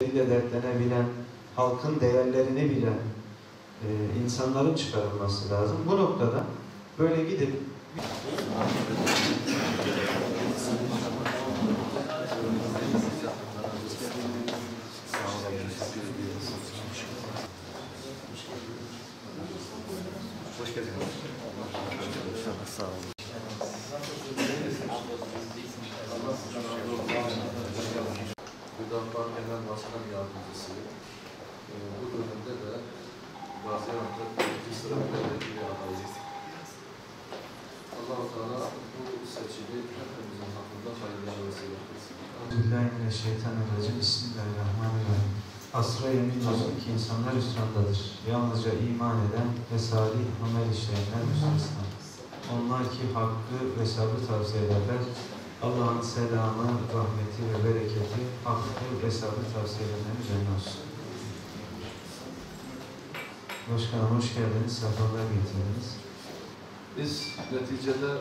ile dertlenebilen, halkın değerlerini bilen insanların çıkarılması lazım. Bu noktada böyle gidip hoş geldiniz. Sağ olun. Hüdapar Genel Başkan Yardımcısı. Bu dönemde de Gaziantep birinci sıra milletvekili adayı. Allah-u Teala bu seçimi hepimizin hakkında hayırlı vesile etsin. Bismillahirrahmanirrahim. Bismillahirrahmanirrahim. Asra yemin olsun ki insanlar hüsrandadır. Yalnızca iman eden ve salih amel işleyenler müstesna. Onlar ki hakkı ve sabrı tavsiye ederler. Allah'ın selamı, rahmeti ve bereketi hakkı ve sabrı tavsiye edenlerin üzerine olsun. Başkanım hoş geldiniz, sefalar getirdiniz. Biz neticede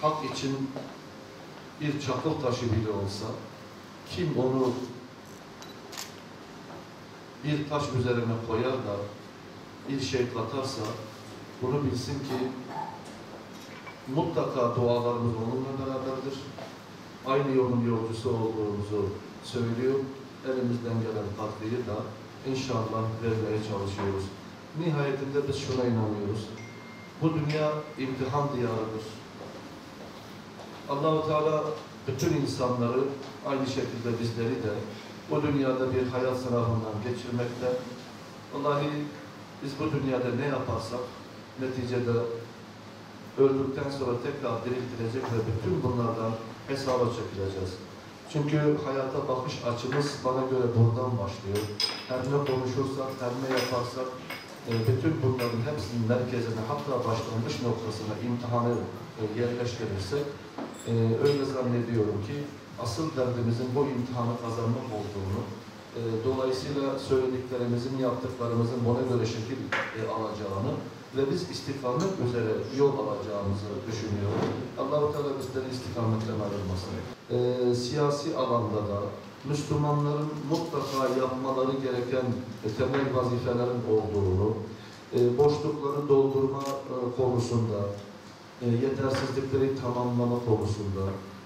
hak için bir çakıl taşı bile olsa, kim onu bir taş üzerine koyar da bir şey katarsa, bunu bilsin ki mutlaka dualarımız onunla beraberdir. Aynı yolun yolcusu olduğumuzu söylüyor. Elimizden gelen katkıyı da inşallah vermeye çalışıyoruz. Nihayetinde biz şuna inanıyoruz. Bu dünya imtihan diyarıdır. Allah-u Teala bütün insanları, aynı şekilde bizleri de bu dünyada bir hayat sınavından geçirmekte. Vallahi biz bu dünyada ne yaparsak neticede öldükten sonra tekrar diriltilecek ve bütün bunlardan hesaba çekileceğiz. Çünkü hayata bakış açımız bana göre buradan başlıyor. Her ne konuşursak, her ne yaparsak, bütün bunların hepsinin merkezine, hatta başlangıç noktasına imtihanı yerleştirirsek, öyle zannediyorum ki asıl derdimizin bu imtihanı kazanmak olduğunu, dolayısıyla söylediklerimizin, yaptıklarımızın buna göre şekil alacağını ve biz istikamet üzere yol alacağımızı düşünüyorum. Allah-u Teala bizleri istikametten ayırmasın. Siyasi alanda da Müslümanların mutlaka yapmaları gereken temel vazifelerin olduğunu, boşlukları doldurma konusunda, yetersizlikleri tamamlama konusunda,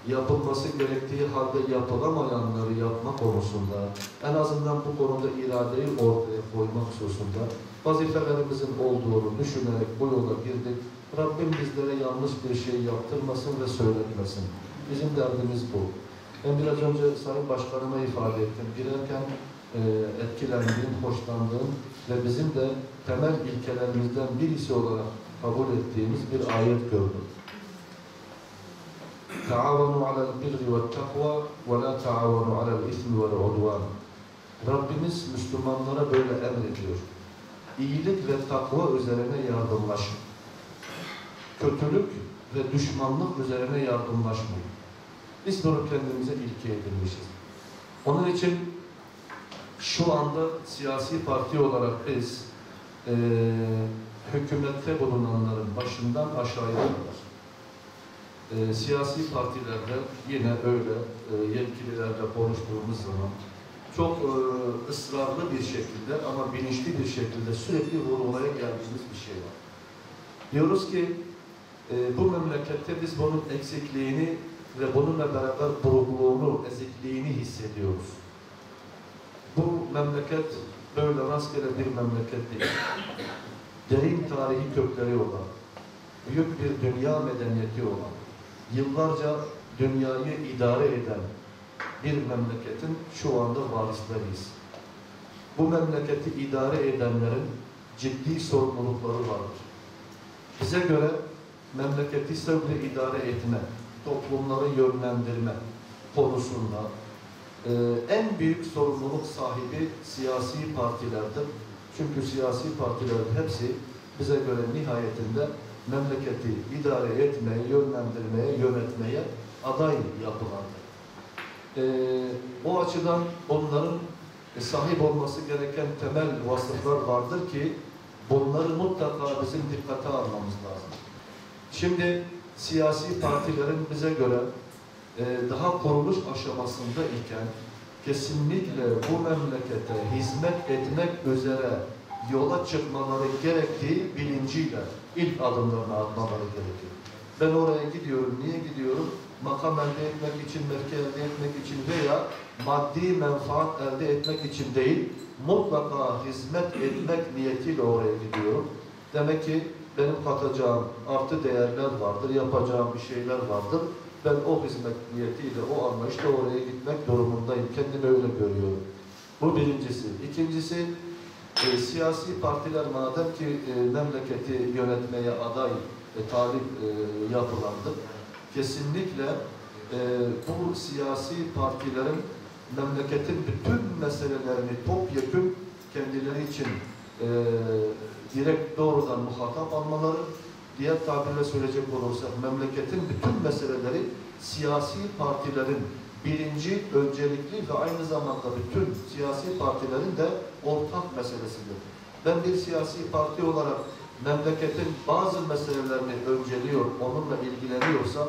yapılması gerektiği halde yapılamayanları yapma konusunda, en azından bu konuda iradeyi ortaya koymak hususunda vazifelerimizin olduğunu düşünerek bu yola girdik. Rabbim bizlere yanlış bir şey yaptırmasın ve söyletmesin. Bizim derdimiz bu. Ben biraz önce Sayın Başkanıma ifade ettim. Girerken etkilendiğim, hoşlandığım ve bizim de temel ilkelerimizden birisi olarak kabul ettiğimiz bir ayet gördüm. Ta'avanu alel birri ve takva ve la ta'avanu alel ismi vel udvan. Rabbimiz Müslümanlara böyle emrediyor. İyilik ve takva üzerine yardımlaşın. Kötülük ve düşmanlık üzerine yardımlaşmayın. Biz bunu kendimize ilke edinmişiz. Onun için şu anda siyasi parti olarak biz hükümette bulunanların başından aşağıya kadar siyasi partilerde yine öyle yetkililerle konuştuğumuz zaman çok ısrarlı bir şekilde ama bilinçli bir şekilde sürekli vurgulaya geldiğimiz bir şey var. Diyoruz ki bu memlekette biz bunun eksikliğini ve bununla beraber burukluğunu, ezikliğini hissediyoruz. Bu memleket böyle rastgele bir memleket değil. Derin tarihi kökleri olan, büyük bir dünya medeniyeti olan, yıllarca dünyayı idare eden bir memleketin şu anda varisleriyiz. Bu memleketi idare edenlerin ciddi sorumlulukları vardır. Bize göre memleketi sevle idare etme, toplumları yönlendirme konusunda en büyük sorumluluk sahibi siyasi partilerdir. Çünkü siyasi partilerin hepsi bize göre nihayetinde memleketi idare etmeye, yönlendirmeye, yönetmeye aday yapılardır. O açıdan onların sahip olması gereken temel vasıflar vardır ki bunları mutlaka bizim dikkate almamız lazım. Şimdi siyasi partilerin bize göre daha kuruluş aşamasında iken kesinlikle bu memlekete hizmet etmek üzere yola çıkmaları gerektiği bilinciyle ilk adımlarını atmaları gerekiyor. Ben oraya gidiyorum. Niye gidiyorum? Makam elde etmek için, mevki elde etmek için veya maddi menfaat elde etmek için değil, mutlaka hizmet etmek niyetiyle oraya gidiyorum. Demek ki benim katacağım artı değerler vardır, yapacağım bir şeyler vardır. Ben o hizmet niyetiyle, o anlayışla oraya gitmek durumundayım. Kendimi öyle görüyorum. Bu birincisi. İkincisi, siyasi partiler madem ki memleketi yönetmeye aday talip yapılandı, kesinlikle bu siyasi partilerin memleketin bütün meselelerini topyekün kendileri için direkt doğrudan muhatap almaları, diğer tabirle söyleyecek olursak memleketin bütün meseleleri siyasi partilerin birinci, öncelikli ve aynı zamanda bütün siyasi partilerin de ortak meselesidir. Ben bir siyasi parti olarak memleketin bazı meselelerini önceliyor, onunla ilgileniyorsa,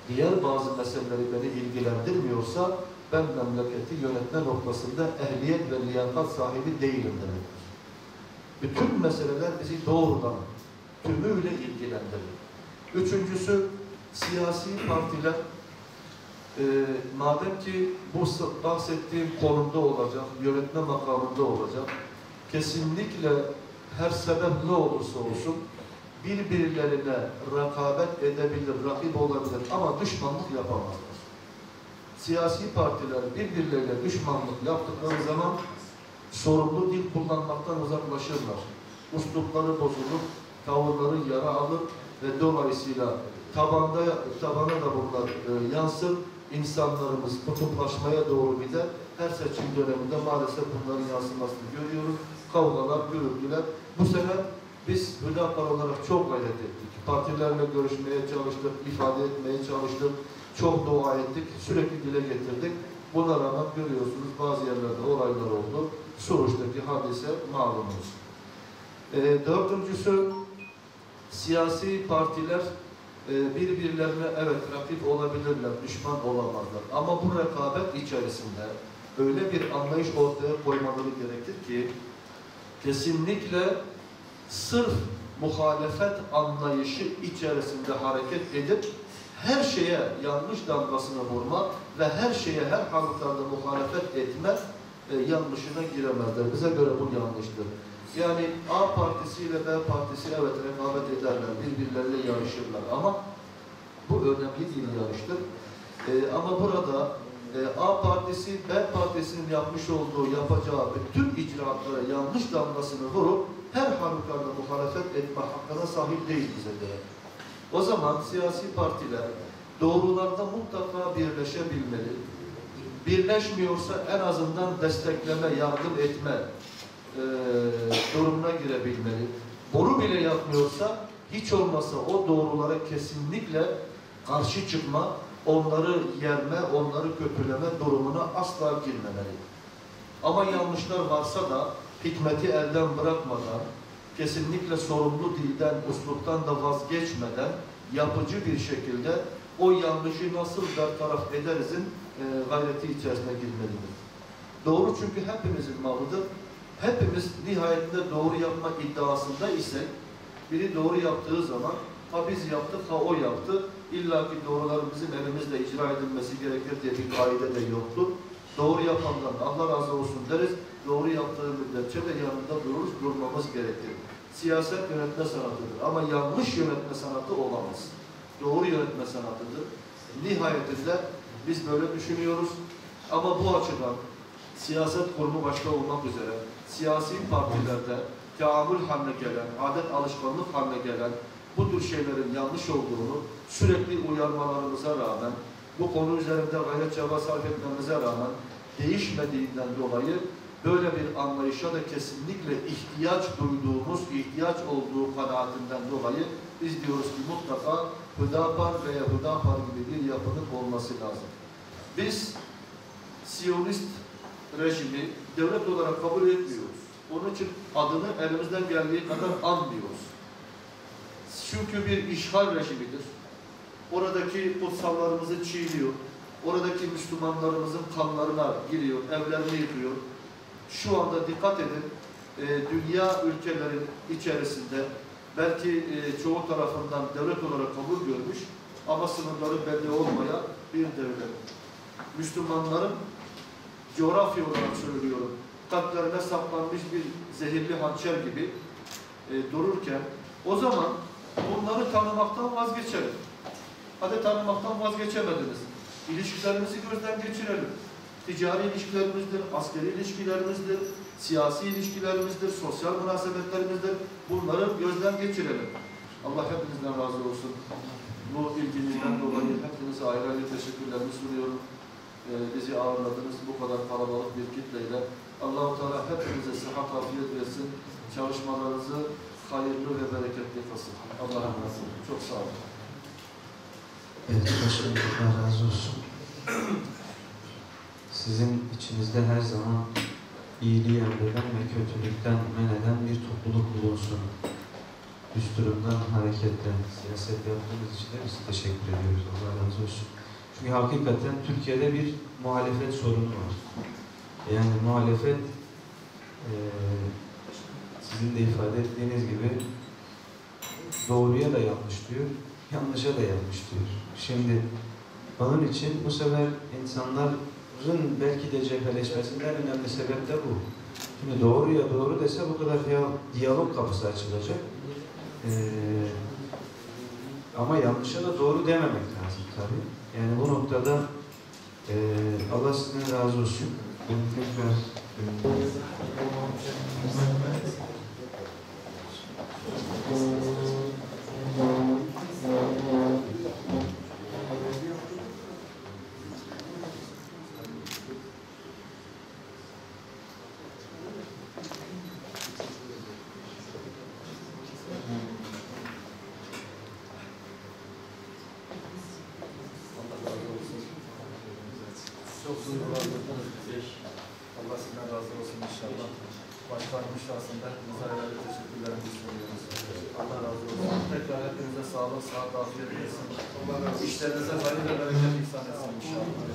diğer bazı meseleleri beni ilgilendirmiyorsa, ben memleketi yönetme noktasında ehliyet ve liyakat sahibi değilim demektir. Bütün meseleler bizi doğrudan, tümüyle ilgilendirir. Üçüncüsü, siyasi partiler, madem ki bu bahsettiğim konumda olacak, yönetme makamında olacak, kesinlikle her sebep ne olursa olsun birbirlerine rekabet edebilir, rakip olabilir ama düşmanlık yapamazlar. Siyasi partiler birbirleriyle düşmanlık yaptıkları zaman sorumlu dil kullanmaktan uzaklaşırlar. Uslupları bozulur, tavırları yara alır ve dolayısıyla tabana da bunlar yansır. İnsanlarımız kutuplaşmaya doğru gider. Her seçim döneminde maalesef bunların yansımasını görüyoruz. Kavgalar, gürültüler. Bu sene biz Hüdapar olarak çok gayret ettik. Partilerle görüşmeye çalıştık, ifade etmeye çalıştık. Çok dua ettik, sürekli dile getirdik. Buna rağmen görüyorsunuz bazı yerlerde olaylar oldu. Suruç'taki hadise malumunuz. Dördüncüsü, siyasi partiler birbirlerine evet rakip olabilirler, düşman olamazlar. Ama bu rekabet içerisinde öyle bir anlayış ortaya koymaları gerekir ki kesinlikle sırf muhalefet anlayışı içerisinde hareket edip her şeye yanlış damgasını vurma ve her şeye her halükarda muhalefet etme yanlışına giremezler. Bize göre bu yanlıştır. Yani A partisi ile B partisi evet rekabet ederler, birbirleriyle yarışırlar ama bu önemli bir yarıştır. Ama burada A partisi B partisinin yapmış olduğu, yapacağı bütün icraatlara yanlış damgasını vurup her halükarda muhalefet etme hakkına sahip değil bize göre. O zaman siyasi partiler doğrularda mutlaka birleşebilmeli. Birleşmiyorsa en azından destekleme, yardım etme durumuna girebilmeli. Boru bile yapmıyorsa hiç olmazsa o doğrulara kesinlikle karşı çıkma, onları yerme, onları kötüleme durumuna asla girmemeli. Ama yanlışlar varsa da hikmeti elden bırakmadan, kesinlikle sorumlu dilden, usluptan da vazgeçmeden yapıcı bir şekilde o yanlışı nasıl bertaraf ederizin gayreti içerisine girmelidir. Doğru çünkü hepimizin malıdır. Hepimiz nihayetinde doğru yapma iddiasında isek, biri doğru yaptığı zaman ha biz yaptık, ha o yaptı, illa ki doğruların bizim elimizle icra edilmesi gerekir diye bir kaide de yoktur. Doğru yapandan Allah razı olsun deriz, doğru yaptığı müddetçe de yanında dururuz, durmamız gerekir. Siyaset yönetme sanatıdır ama yanlış yönetme sanatı olamaz. Doğru yönetme sanatıdır. Nihayetinde biz böyle düşünüyoruz ama bu açıdan siyaset kurumu başta olmak üzere siyasi partilerde teamül haline gelen, adet alışkanlık haline gelen bu tür şeylerin yanlış olduğunu sürekli uyarmalarımıza rağmen, bu konu üzerinde gayret çaba sarf etmemize rağmen değişmediğinden dolayı böyle bir anlayışa da kesinlikle ihtiyaç duyduğumuz, ihtiyaç olduğu kanaatinden dolayı biz diyoruz ki mutlaka Hüdapar veya Hüdapar gibi bir yapının olması lazım. Biz Siyonist rejimi devlet olarak kabul etmiyoruz. Onun için adını elimizden geldiği kadar anmıyoruz. Çünkü bir işgal rejimidir. Oradaki kutsallarımızı çiğniyor. oradaki Müslümanlarımızın kanlarına giriyor, evlerini yıkıyor. Şu anda dikkat edin, dünya ülkelerin içerisinde belki çoğu tarafından devlet olarak kabul görmüş ama sınırları belli olmayan bir devlet. Müslümanların coğrafya olarak söylüyorum, kalplerine saplanmış bir zehirli hançer gibi dururken o zaman bunları tanımaktan vazgeçelim. Hadi tanımaktan vazgeçemediniz. İlişkilerimizi gözden geçirelim. Ticari ilişkilerimizdir, askeri ilişkilerimizdir, siyasi ilişkilerimizdir, sosyal münasebetlerimizdir. Bunları gözden geçirelim. Allah hepinizden razı olsun. Bu ilginizden dolayı hepinize ayrı ayrı teşekkürlerimi sunuyorum. Bizi ağırladınız bu kadar kalabalık bir kitleyle. Allah-u Teala hepinize sıhhat, afiyet versin. Çalışmalarınızı hayırlı ve bereketli kılsın. Allah'a emanet olun. Çok sağ olun. Evet, başkanım, Allah razı olsun. Sizin içinizde her zaman iyiliği emreden ve kötülükten men eden bir topluluk bulunsun. Düsturundan hareketle siyaset yaptığınız için de biz teşekkür ediyoruz. Allah razı olsun. Çünkü hakikaten Türkiye'de bir muhalefet sorunu var. Yani muhalefet sizin de ifade ettiğiniz gibi doğruya da yanlış diyor, yanlışa da yanlış diyor. Şimdi onun için bu sefer insanların belki de cepheleşmesinden önemli sebep de bu. Şimdi doğruya doğru dese bu kadar diyalog kapısı açılacak. Ama yanlışa da doğru dememek lazım tabii. Yani bu noktada Allah sizden razı olsun. Tekrar çok duygulandırdınız bizi. Allah sizden razı olsun inşallah. Başkanımız şahsında hepinize ayrı teşekkürlerimi sunuyoruz. Allah razı olsun. Tekrar hepinize sağlık, sıhhat, afiyet versin. İşlerinize hayır ve bereket ihsan etsin inşallah.